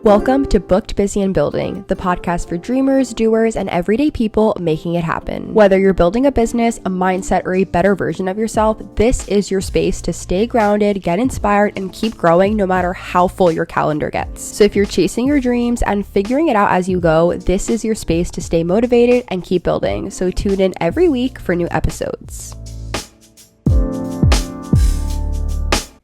Welcome to Booked, Busy, and Building, the podcast for dreamers, doers, and everyday people making it happen. Whether you're building a business, a mindset, or a better version of yourself, this is your space to stay grounded, get inspired, and keep growing no matter how full your calendar gets. So if you're chasing your dreams and figuring it out as you go, this is your space to stay motivated and keep building. So tune in every week for new episodes.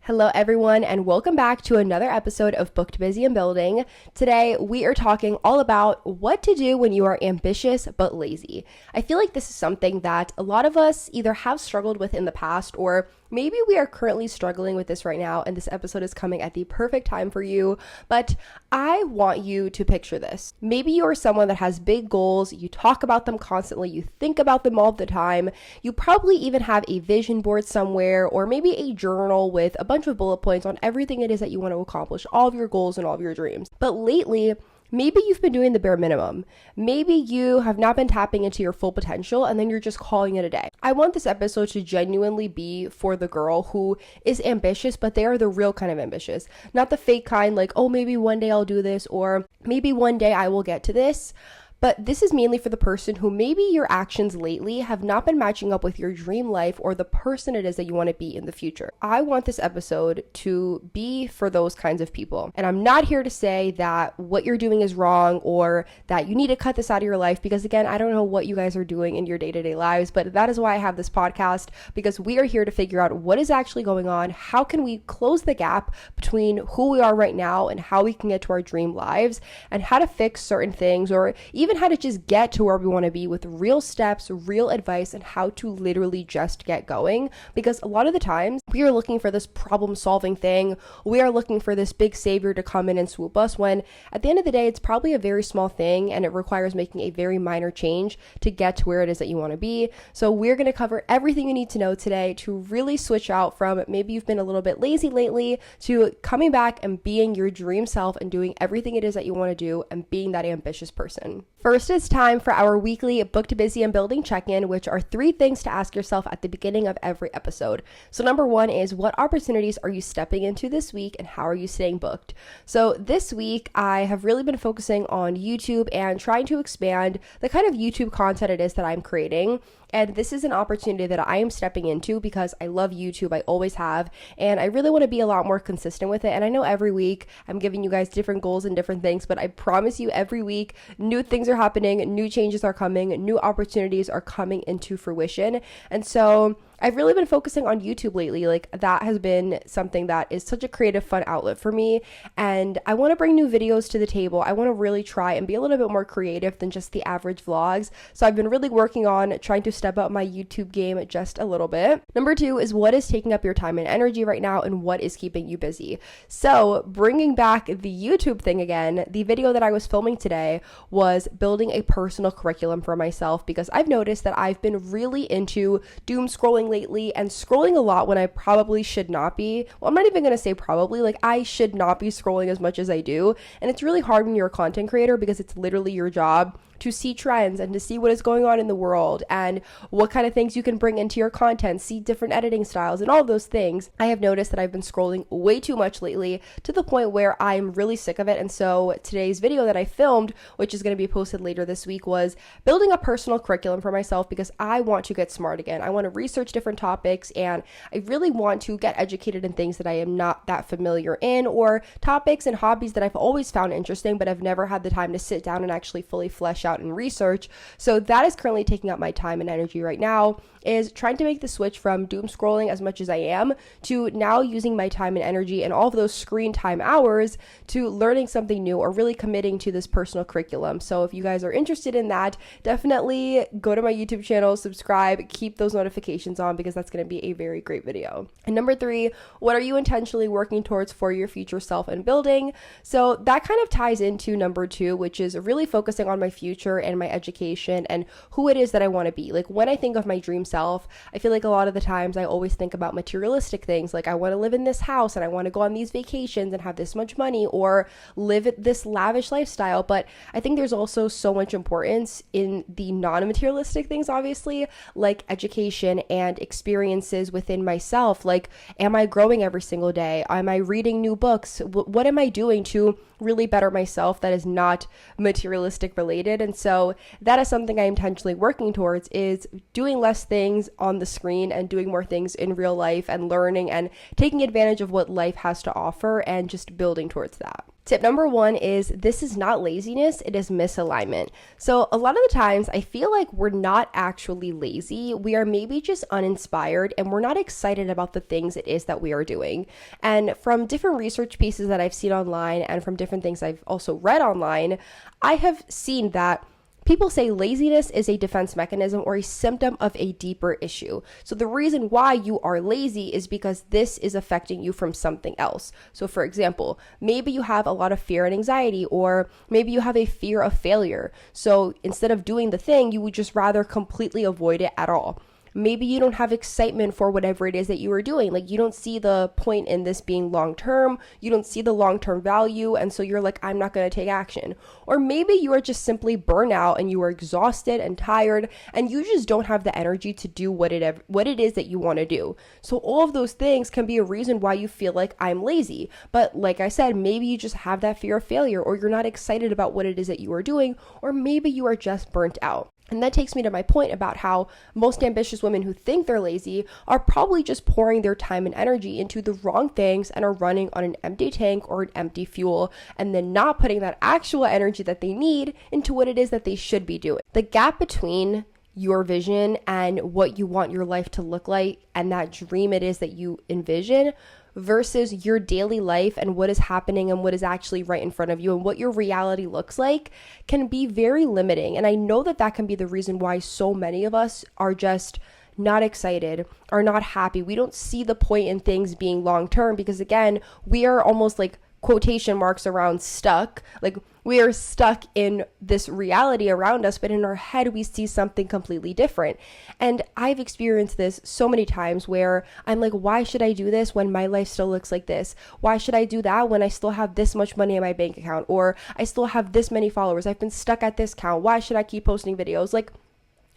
Hello everyone, and welcome back to another episode of Booked, Busy, and Building. Today we are talking all about what to do when you are ambitious but lazy. I feel like this is something that a lot of us either have struggled with in the past, or maybe we are currently struggling with this right now, and this episode is coming at the perfect time for you. But I want you to picture this. Maybe you are someone that has big goals, you talk about them constantly, you think about them all the time, you probably even have a vision board somewhere, or maybe a journal with a bunch of bullet points on everything it is that you want to accomplish, all of your goals and all of your dreams. But lately, maybe you've been doing the bare minimum. Maybe you have not been tapping into your full potential, and then you're just calling it a day. I want this episode to genuinely be for the girl who is ambitious, but they are the real kind of ambitious. Not the fake kind, like, oh, maybe one day I'll do this, or maybe one day I will get to this. But this is mainly for the person who maybe your actions lately have not been matching up with your dream life or the person it is that you want to be in the future. I want this episode to be for those kinds of people. And I'm not here to say that what you're doing is wrong or that you need to cut this out of your life, because again, I don't know what you guys are doing in your day-to-day lives, but that is why I have this podcast, because we are here to figure out what is actually going on, how can we close the gap between who we are right now and how we can get to our dream lives, and how to fix certain things, or even how to just get to where we want to be with real steps, real advice, and how to literally just get going. Because a lot of the times we are looking for this problem solving thing. We are looking for this big savior to come in and swoop us, when at the end of the day, it's probably a very small thing and it requires making a very minor change to get to where it is that you want to be. So we're going to cover everything you need to know today to really switch out from maybe you've been a little bit lazy lately to coming back and being your dream self and doing everything it is that you want to do and being that ambitious person. First, it's time for our weekly Booked, Busy, and Building check-in, which are 3 things to ask yourself at the beginning of every episode. So number 1 is, what opportunities are you stepping into this week and how are you staying booked? So this week, I have really been focusing on YouTube and trying to expand the kind of YouTube content it is that I'm creating. And this is an opportunity that I am stepping into because I love YouTube. I always have. And I really want to be a lot more consistent with it. And I know every week I'm giving you guys different goals and different things, but I promise you every week new things are happening, new changes are coming, new opportunities are coming into fruition. And so I've really been focusing on YouTube lately. Like, that has been something that is such a creative, fun outlet for me. And I want to bring new videos to the table. I want to really try and be a little bit more creative than just the average vlogs. So I've been really working on trying to step up my YouTube game just a little bit. Number 2 is, what is taking up your time and energy right now and what is keeping you busy? So bringing back the YouTube thing again, the video that I was filming today was building a personal curriculum for myself, because I've noticed that I've been really into doom scrolling lately and scrolling a lot when I probably should not be. Well, I'm not even going to say probably, like, I should not be scrolling as much as I do. And it's really hard when you're a content creator, because it's literally your job to see trends and to see what is going on in the world and what kind of things you can bring into your content, see different editing styles and all those things. I have noticed that I've been scrolling way too much lately, to the point where I'm really sick of it. And so today's video that I filmed, which is going to be posted later this week, was building a personal curriculum for myself, because I want to get smart again. I want to research different topics, and I really want to get educated in things that I am not that familiar in, or topics and hobbies that I've always found interesting, but I've never had the time to sit down and actually fully flesh out and research. So that is currently taking up my time and energy right now, is trying to make the switch from doom scrolling as much as I am to now using my time and energy and all of those screen time hours to learning something new or really committing to this personal curriculum. So if you guys are interested in that, definitely go to my YouTube channel, subscribe, keep those notifications on, because that's going to be a very great video. And number 3, what are you intentionally working towards for your future self and building? So that kind of ties into number 2, which is really focusing on my future future and my education and who it is that I want to be. Like when I think of my dream self, I feel like a lot of the times I always think about materialistic things. Like I want to live in this house and I want to go on these vacations and have this much money or live this lavish lifestyle. But I think there's also so much importance in the non-materialistic things, obviously, like education and experiences within myself. Like, am I growing every single day? Am I reading new books? What am I doing to really better myself that is not materialistic related? And so that is something I intentionally working towards, is doing less things on the screen and doing more things in real life and learning and taking advantage of what life has to offer and just building towards that. Tip number 1 is this is not laziness, it is misalignment. So a lot of the times I feel like we're not actually lazy. We are maybe just uninspired and we're not excited about the things it is that we are doing. And from different research pieces that I've seen online and from different things I've also read online, I have seen that people say laziness is a defense mechanism or a symptom of a deeper issue. So the reason why you are lazy is because this is affecting you from something else. So for example, maybe you have a lot of fear and anxiety, or maybe you have a fear of failure. So instead of doing the thing, you would just rather completely avoid it at all. Maybe you don't have excitement for whatever it is that you are doing. Like you don't see the point in this being long-term. You don't see the long-term value. And so you're like, I'm not going to take action. Or maybe you are just simply burnt out and you are exhausted and tired and you just don't have the energy to do what it is that you want to do. So all of those things can be a reason why you feel like I'm lazy. But like I said, maybe you just have that fear of failure, or you're not excited about what it is that you are doing, or maybe you are just burnt out. And that takes me to my point about how most ambitious women who think they're lazy are probably just pouring their time and energy into the wrong things and are running on an empty tank or an empty fuel, and then not putting that actual energy that they need into what it is that they should be doing. The gap between your vision and what you want your life to look like and that dream it is that you envision versus your daily life and what is happening and what is actually right in front of you and what your reality looks like can be very limiting. And I know that that can be the reason why so many of us are just not excited, are not happy. We don't see the point in things being long term because, again, we are almost like quotation marks around stuck. Like we are stuck in this reality around us, but in our head, we see something completely different. And I've experienced this so many times where I'm like, why should I do this when my life still looks like this? Why should I do that when I still have this much money in my bank account? Or I still have this many followers. I've been stuck at this count. Why should I keep posting videos? Like,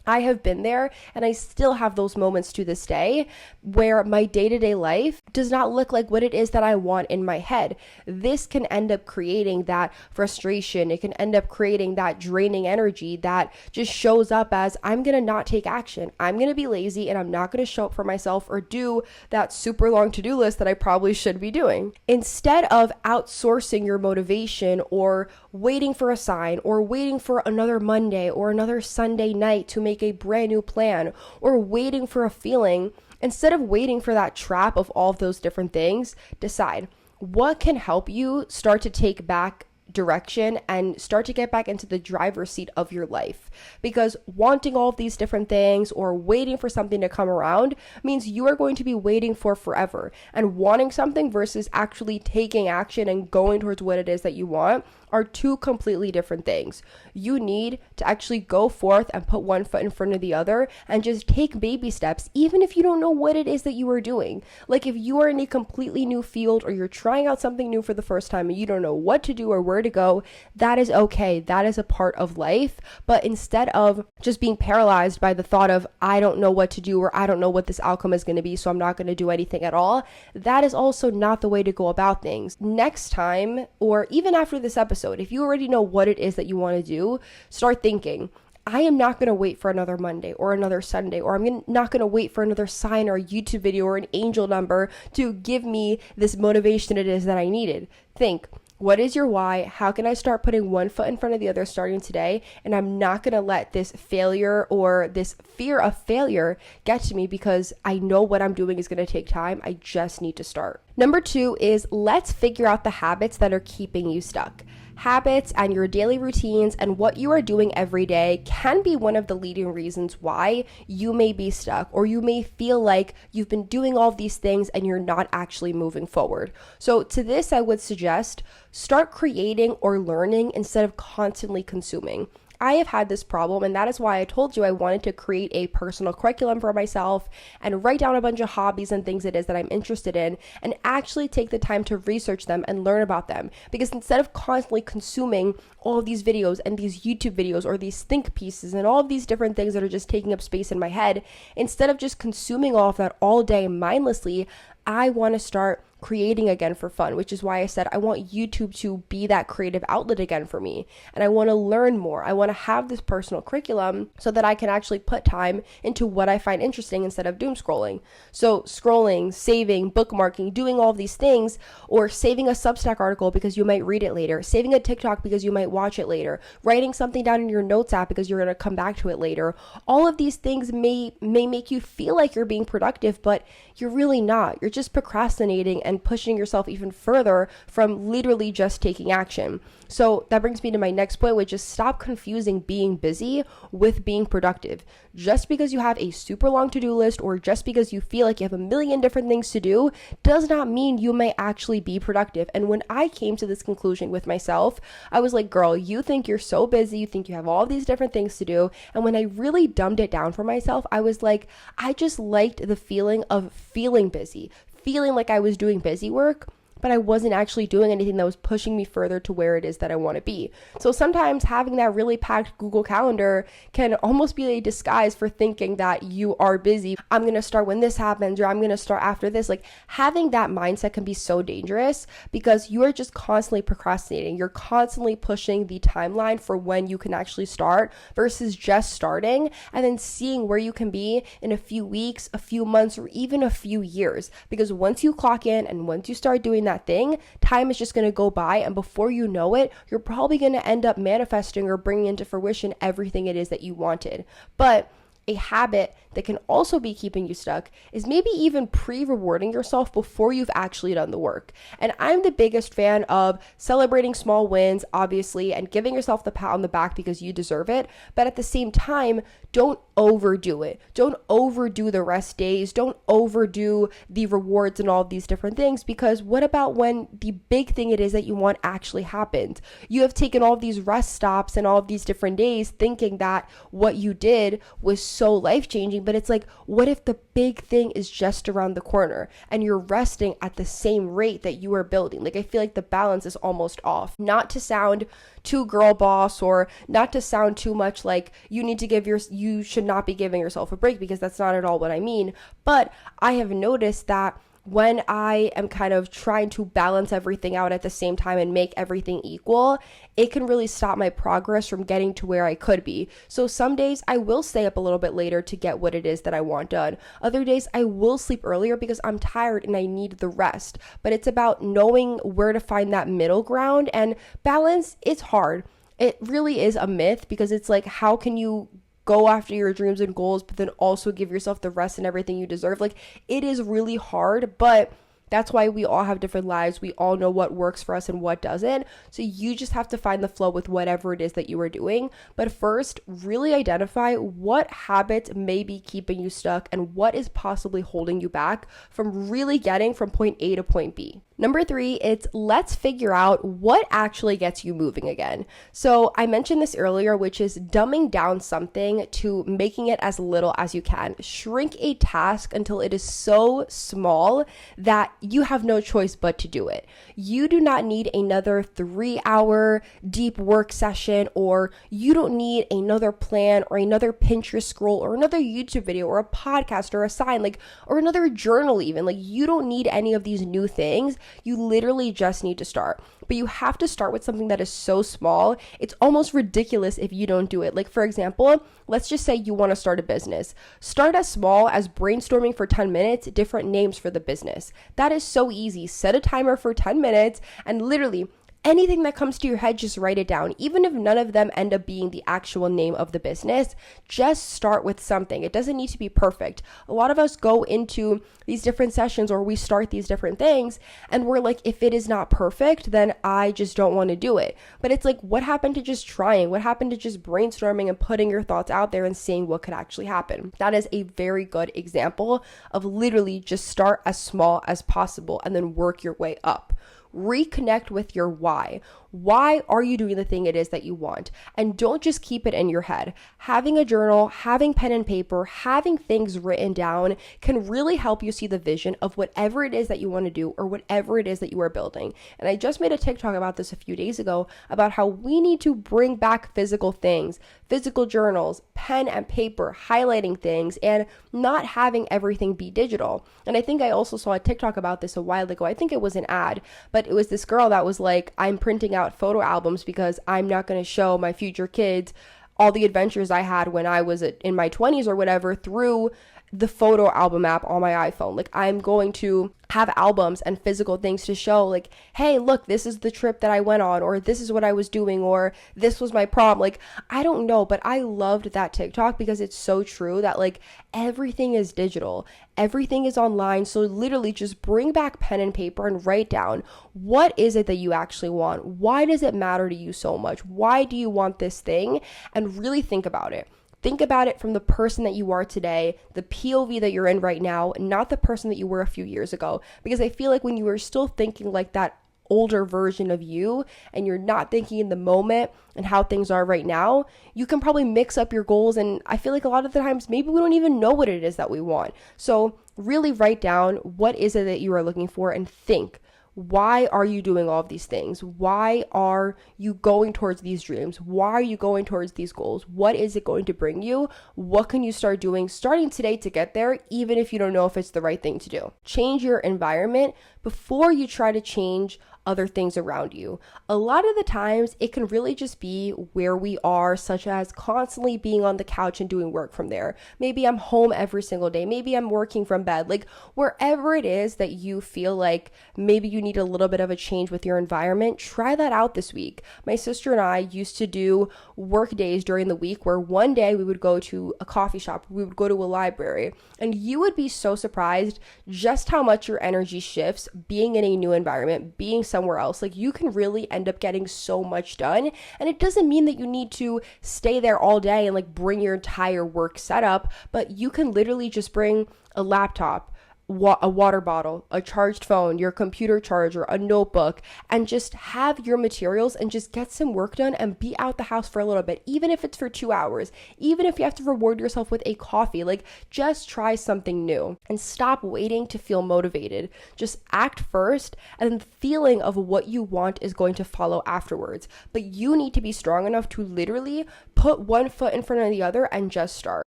I have been there and I still have those moments to this day where my day-to-day life does not look like what it is that I want in my head. This can end up creating that frustration. It can end up creating that draining energy that just shows up as I'm going to not take action. I'm going to be lazy and I'm not going to show up for myself or do that super long to-do list that I probably should be doing. Instead of outsourcing your motivation or waiting for a sign or waiting for another Monday or another Sunday night to make a brand new plan or waiting for a feeling, instead of waiting for that trap of all of those different things, decide what can help you start to take back direction and start to get back into the driver's seat of your life. Because wanting all of these different things or waiting for something to come around means you are going to be waiting for forever. And wanting something versus actually taking action and going towards what it is that you want are two completely different things. You need to actually go forth and put one foot in front of the other and just take baby steps, even if you don't know what it is that you are doing. Like if you are in a completely new field or you're trying out something new for the first time and you don't know what to do or where to go, that is okay. That is a part of life. But instead of just being paralyzed by the thought of, I don't know what to do or I don't know what this outcome is going to be, so I'm not going to do anything at all, that is also not the way to go about things. Next time, or even after this episode, if you already know what it is that you want to do, start thinking, I am not going to wait for another Monday or another Sunday, or I'm not going to wait for another sign or a YouTube video or an angel number to give me this motivation it is that I needed. Think, what is your why? How can I start putting one foot in front of the other starting today? And I'm not going to let this failure or this fear of failure get to me because I know what I'm doing is going to take time. I just need to start. Number 2 is let's figure out the habits that are keeping you stuck. Habits and your daily routines and what you are doing every day can be one of the leading reasons why you may be stuck, or you may feel like you've been doing all of these things and you're not actually moving forward. So to this, I would suggest start creating or learning instead of constantly consuming. I have had this problem, and that is why I told you I wanted to create a personal curriculum for myself and write down a bunch of hobbies and things it is that I'm interested in and actually take the time to research them and learn about them. Because instead of constantly consuming all of these videos and these YouTube videos or these think pieces and all of these different things that are just taking up space in my head, instead of just consuming all of that all day mindlessly, I want to start creating again for fun, which is why I said I want YouTube to be that creative outlet again for me. And I want to learn more. I want to have this personal curriculum so that I can actually put time into what I find interesting instead of doom scrolling. So scrolling, saving, bookmarking, doing all of these things, or saving a Substack article because you might read it later, saving a TikTok because you might watch it later, writing something down in your notes app because you're going to come back to it later. All of these things may make you feel like you're being productive, but you're really not. You're just procrastinating and pushing yourself even further from literally just taking action. So that brings me to my next point, which is stop confusing being busy with being productive. Just because you have a super long to-do list or just because you feel like you have a million different things to do does not mean you may actually be productive. And when I came to this conclusion with myself, I was like, girl, you think you're so busy, you think you have all these different things to do. And when I really dumbed it down for myself, I was like, I just liked the feeling of feeling busy, feeling like I was doing busy work, but I wasn't actually doing anything that was pushing me further to where it is that I want to be. So sometimes having that really packed Google Calendar can almost be a disguise for thinking that you are busy. I'm going to start when this happens, or I'm going to start after this. Like, having that mindset can be so dangerous because you are just constantly procrastinating. You're constantly pushing the timeline for when you can actually start versus just starting and then seeing where you can be in a few weeks, a few months, or even a few years. Because once you clock in and once you start doing that thing, time is just going to go by, and before you know it, you're probably going to end up manifesting or bringing into fruition everything it is that you wanted. But a habit that can also be keeping you stuck is maybe even pre-rewarding yourself before you've actually done the work. And I'm the biggest fan of celebrating small wins, obviously, and giving yourself the pat on the back because you deserve it. But at the same time, don't overdo it. Don't overdo the rest days. Don't overdo the rewards and all of these different things, because what about when the big thing it is that you want actually happens? You have taken all of these rest stops and all of these different days thinking that what you did was so life-changing, but it's like, what if the big thing is just around the corner and you're resting at the same rate that you are building? Like, I feel like the balance is almost off. Not to sound too girl boss or not to sound too much like you should not be giving yourself a break, because that's not at all what I mean. But I have noticed that when I am kind of trying to balance everything out at the same time and make everything equal, it can really stop my progress from getting to where I could be. So some days I will stay up a little bit later to get what it is that I want done. Other days I will sleep earlier because I'm tired and I need the rest. But it's about knowing where to find that middle ground, and balance is hard. It really is a myth, because it's like, how can you go after your dreams and goals, but then also give yourself the rest and everything you deserve? Like, it is really hard, but that's why we all have different lives. We all know what works for us and what doesn't. So you just have to find the flow with whatever it is that you are doing. But first, really identify what habits may be keeping you stuck and what is possibly holding you back from really getting from point A to point B. Number 3, it's let's figure out what actually gets you moving again. So I mentioned this earlier, which is dumbing down something to making it as little as you can. Shrink a task until it is so small that you have no choice but to do it. You do not need another 3-hour deep work session, or you don't need another plan or another Pinterest scroll or another YouTube video or a podcast or a sign, or another journal even. You don't need any of these new things. You literally just need to start. But you have to start with something that is so small, it's almost ridiculous if you don't do it. For example, let's just say you want to start a business. Start as small as brainstorming for 10 minutes, different names for the business. That is so easy. Set a timer for 10 minutes and literally anything that comes to your head, just write it down. Even if none of them end up being the actual name of the business, just start with something. It doesn't need to be perfect. A lot of us go into these different sessions or we start these different things and we're like, if it is not perfect, then I just don't want to do it. But it's like, what happened to just trying? What happened to just brainstorming and putting your thoughts out there and seeing what could actually happen? That is a very good example of literally just start as small as possible and then work your way up. reconnect with your why. Why are you doing the thing it is that you want? And don't just keep it in your head. Having a journal, having pen and paper, having things written down can really help you see the vision of whatever it is that you want to do or whatever it is that you are building. And I just made a TikTok about this a few days ago about how we need to bring back physical things, physical journals, pen and paper, highlighting things, and not having everything be digital. And I think I also saw a TikTok about this a while ago. I think it was an ad, but it was this girl that was like, I'm printing out photo albums because I'm not going to show my future kids all the adventures I had when I was in my 20s or whatever through the photo album app on my iPhone. Like, I'm going to have albums and physical things to show, like, hey, look, this is the trip that I went on, or this is what I was doing, or this was my prom. Like, I don't know, but I loved that TikTok because it's so true that like everything is digital, everything is online. So literally just bring back pen and paper and write down, what is it that you actually want? Why does it matter to you so much? Why do you want this thing? And really think about it. Think about it from the person that you are today, the POV that you're in right now, not the person that you were a few years ago. Because I feel like when you are still thinking like that older version of you and you're not thinking in the moment and how things are right now, you can probably mix up your goals. And I feel like a lot of the times maybe we don't even know what it is that we want. So really write down what is it that you are looking for and think. Why are you doing all of these things? Why are you going towards these dreams? Why are you going towards these goals? What is it going to bring you? What can you start doing starting today to get there, even if you don't know if it's the right thing to do? Change your environment before you try to change other things around you. A lot of the times it can really just be where we are, such as constantly being on the couch and doing work from there. Maybe I'm home every single day. Maybe I'm working from bed. Like, wherever it is that you feel like maybe you need a little bit of a change with your environment, try that out this week. My sister and I used to do work days during the week where one day we would go to a coffee shop, we would go to a library, and you would be so surprised just how much your energy shifts being in a new environment, being somewhere else. Like, you can really end up getting so much done. And it doesn't mean that you need to stay there all day and like bring your entire work setup, but you can literally just bring a laptop, a water bottle, a charged phone, your computer charger, a notebook, and just have your materials and just get some work done and be out the house for a little bit, even if it's for 2 hours, even if you have to reward yourself with a coffee. Like, just try something new and stop waiting to feel motivated. Just act first, and then the feeling of what you want is going to follow afterwards. But you need to be strong enough to literally put one foot in front of the other and just start.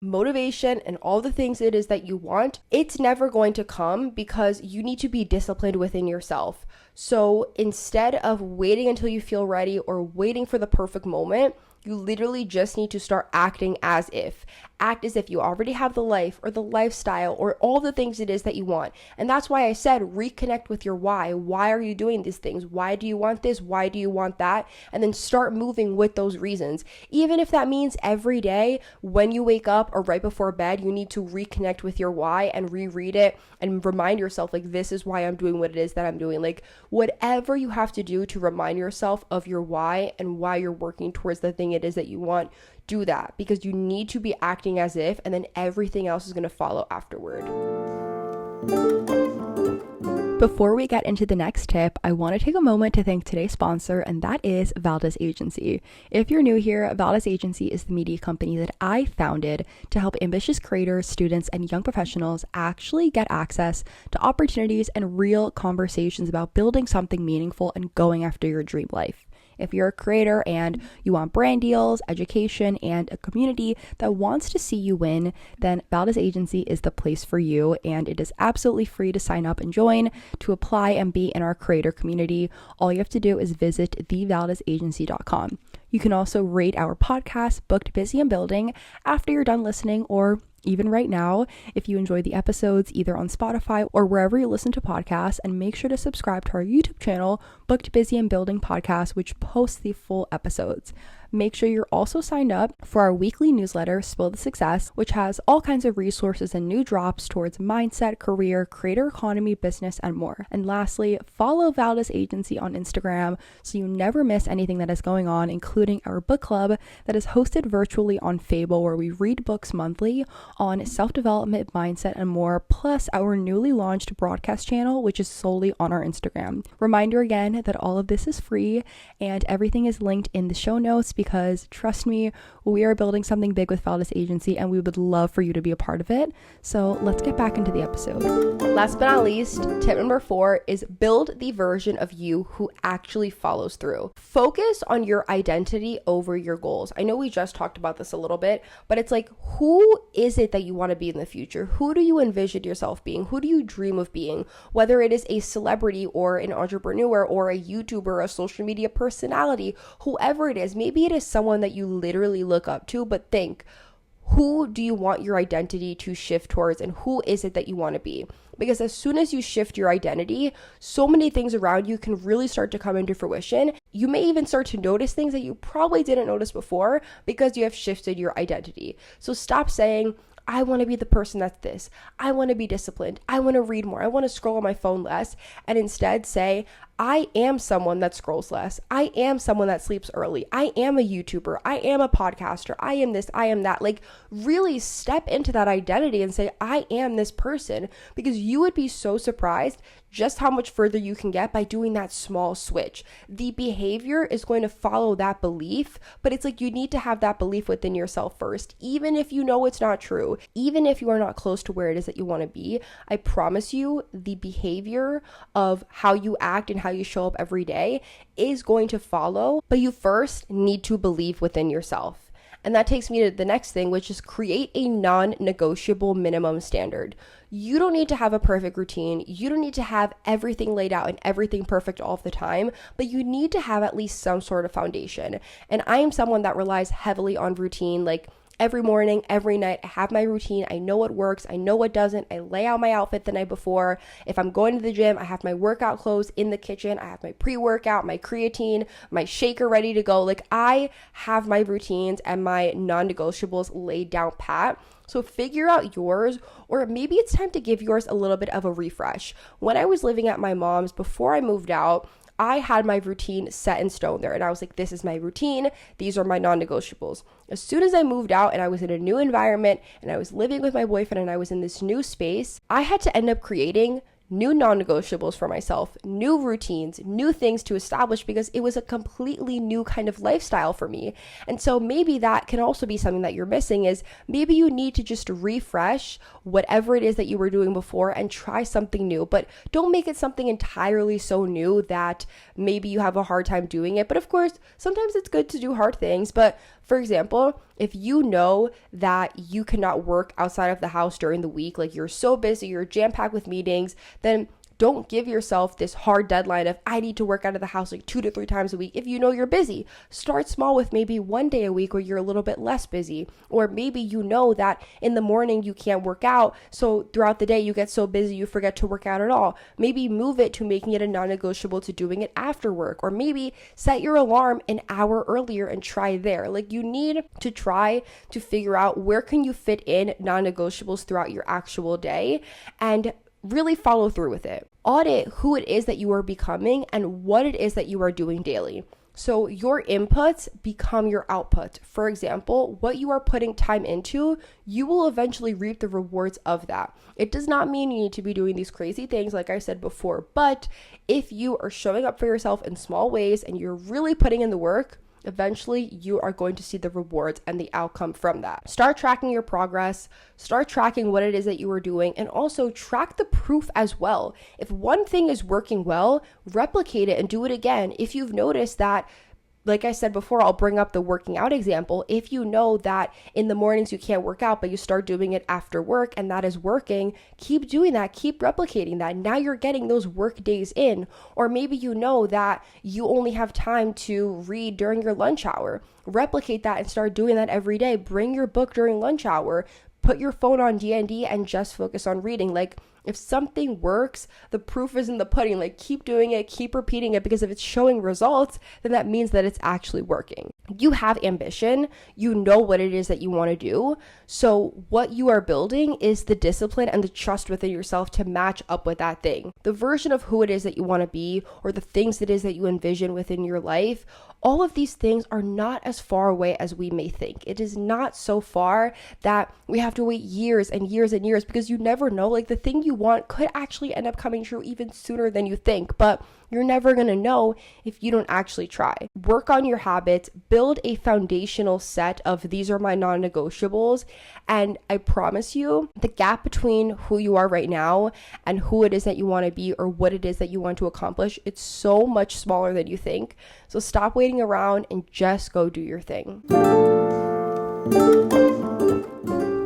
Motivation and all the things it is that you want, it's never going to come because you need to be disciplined within yourself. So instead of waiting until you feel ready or waiting for the perfect moment, you literally just need to start acting as if. Act as if you already have the life or the lifestyle or all the things it is that you want. And that's why I said reconnect with your why. Why are you doing these things? Why do you want this? Why do you want that? And then start moving with those reasons. Even if that means every day when you wake up or right before bed, you need to reconnect with your why and reread it and remind yourself, like, this is why I'm doing what it is that I'm doing. Like, whatever you have to do to remind yourself of your why and why you're working towards the thing it is that you want, do that, because you need to be acting as if, and then everything else is going to follow afterward. Before we get into the next tip, I want to take a moment to thank today's sponsor, and that is Valdez Agency. If you're new here, Valdez Agency is the media company that I founded to help ambitious creators, students, and young professionals actually get access to opportunities and real conversations about building something meaningful and going after your dream life. If you're a creator and you want brand deals, education, and a community that wants to see you win, then Valdez Agency is the place for you, and it is absolutely free to sign up and join, to apply and be in our creator community. All you have to do is visit thevaldezagency.com. You can also rate our podcast, Booked, Busy, and Building, after you're done listening, or even right now, if you enjoy the episodes either on Spotify or wherever you listen to podcasts, and make sure to subscribe to our YouTube channel, Booked, Busy, and Building Podcast, which posts the full episodes. make sure you're also signed up for our weekly newsletter, Spill the Success, which has all kinds of resources and new drops towards mindset, career, creator economy, business, and more. And lastly, follow Valdez Agency on Instagram so you never miss anything that is going on, including our book club that is hosted virtually on Fable, where we read books monthly on self-development, mindset, and more, plus our newly launched broadcast channel, which is solely on our Instagram. Reminder again that all of this is free and everything is linked in the show notes, because trust me, we are building something big with Valdez Agency and we would love for you to be a part of it. So let's get back into the episode. Last but not least, tip number 4 is build the version of you who actually follows through. Focus on your identity over your goals. I know we just talked about this a little bit, but it's like, who is it that you want to be in the future? Who do you envision yourself being? Who do you dream of being? Whether it is a celebrity or an entrepreneur or a YouTuber, a social media personality, whoever it is, maybe it is someone that you literally look up to, but think, who do you want your identity to shift towards, and who is it that you want to be? Because as soon as you shift your identity, so many things around you can really start to come into fruition. You may even start to notice things that you probably didn't notice before because you have shifted your identity. So stop saying, I want to be the person that's this. I want to be disciplined. I want to read more. I want to scroll on my phone less. And instead say, I am someone that scrolls less. I am someone that sleeps early. I am a YouTuber. I am a podcaster. I am this. I am that. Like, really step into that identity and say, I am this person, because you would be so surprised just how much further you can get by doing that small switch. The behavior is going to follow that belief, but it's like you need to have that belief within yourself first, even if you know it's not true, even if you are not close to where it is that you want to be. I promise you, the behavior of how you act and how you show up every day is going to follow, but you first need to believe within yourself. And that takes me to the next thing, which is create a non-negotiable minimum standard. You don't need to have a perfect routine. You don't need to have everything laid out and everything perfect all the time, but you need to have at least some sort of foundation. And I am someone that relies heavily on routine. Like, every morning, every night, I have my routine. I know what works. I know what doesn't. I lay out my outfit the night before. If I'm going to the gym, I have my workout clothes in the kitchen. I have my pre-workout, my creatine, my shaker ready to go. Like, I have my routines and my non-negotiables laid down pat. So figure out yours, or maybe it's time to give yours a little bit of a refresh. When I was living at my mom's before I moved out, I had my routine set in stone there, and I was like, this is my routine. These are my non-negotiables. As soon as I moved out and I was in a new environment and I was living with my boyfriend and I was in this new space, I had to end up creating new non-negotiables for myself, new routines, new things to establish, because it was a completely new kind of lifestyle for me. And so maybe that can also be something that you're missing, is maybe you need to just refresh whatever it is that you were doing before and try something new, but don't make it something entirely so new that maybe you have a hard time doing it. But of course, sometimes it's good to do hard things. But for example, if you know that you cannot work outside of the house during the week, like you're so busy, you're jam-packed with meetings, then don't give yourself this hard deadline of, I need to work out of the house like 2 to 3 times a week. If you know you're busy, start small with maybe one day a week where you're a little bit less busy. Or maybe you know that in the morning you can't work out, so throughout the day you get so busy you forget to work out at all. Maybe move it to making it a non-negotiable to doing it after work. Or maybe set your alarm an hour earlier and try there. Like, you need to try to figure out where can you fit in non-negotiables throughout your actual day, and really follow through with it. Audit who it is that you are becoming and what it is that you are doing daily. So your inputs become your output. For example, what you are putting time into, you will eventually reap the rewards of that. It does not mean you need to be doing these crazy things like I said before, but if you are showing up for yourself in small ways and you're really putting in the work, eventually you are going to see the rewards and the outcome from that. Start tracking your progress, start tracking what it is that you are doing, and also track the proof as well. If one thing is working well, replicate it and do it again. If you've noticed that, like I said before, I'll bring up the working out example. If you know that in the mornings you can't work out, but you start doing it after work and that is working, keep doing that, keep replicating that. Now you're getting those work days in. Or maybe you know that you only have time to read during your lunch hour. Replicate that and start doing that every day. Bring your book during lunch hour. Put your phone on D&D and just focus on reading. Like, if something works, the proof is in the pudding. Like, keep doing it, keep repeating it, because if it's showing results, then that means that it's actually working. You have ambition, you know what it is that you want to do. So what you are building is the discipline and the trust within yourself to match up with that thing. The version of who it is that you want to be, or the things it is that you envision within your life, all of these things are not as far away as we may think. It is not so far that we have to wait years and years and years, because you never know, like the thing you want could actually end up coming true even sooner than you think, but you're never going to know if you don't actually try. Work on your habits, build a foundational set of these are my non-negotiables, and I promise you the gap between who you are right now and who it is that you want to be, or what it is that you want to accomplish, it's so much smaller than you think. So stop waiting around and just go do your thing.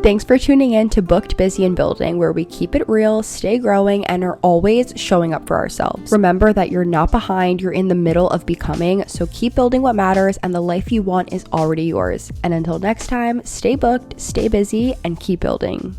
Thanks for tuning in to Booked, Busy, and Building, where we keep it real, stay growing, and are always showing up for ourselves. Remember that you're not behind, you're in the middle of becoming, so keep building what matters, and the life you want is already yours. And until next time, stay booked, stay busy, and keep building.